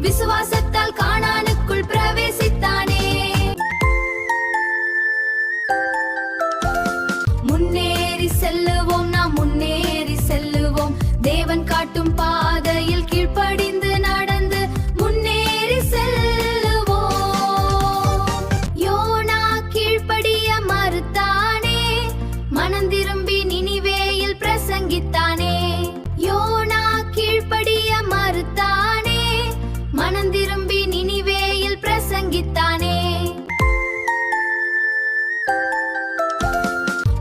விசுவாசத்தால் கானானுக்குள் பிரவேசித்தானே. முன்னேறி செல்லுவோம், நாம் முன்னேறி செல்லுவோம். தேவன் காட்டும் பாதையில் கீழ்ப்படிந்து நடந்து முன்னேறி செல்லுவோம். யோனா கீழ்ப்படிய மறுத்தானே, மனம் திரும்பி நினிவேயில் பிரசங்கித்தானே. யோனா கீழ்ப்படிய மறுத்தானே, மனம் திரும்பி நினிவேயில் பிரசங்கித்தானே.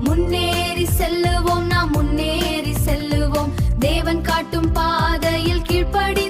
முன்னேறி செல்லுவோம், நாம் முன்னேறி செல்லுவோம். தேவன் காட்டும் பாதையில் கீழ்ப்படி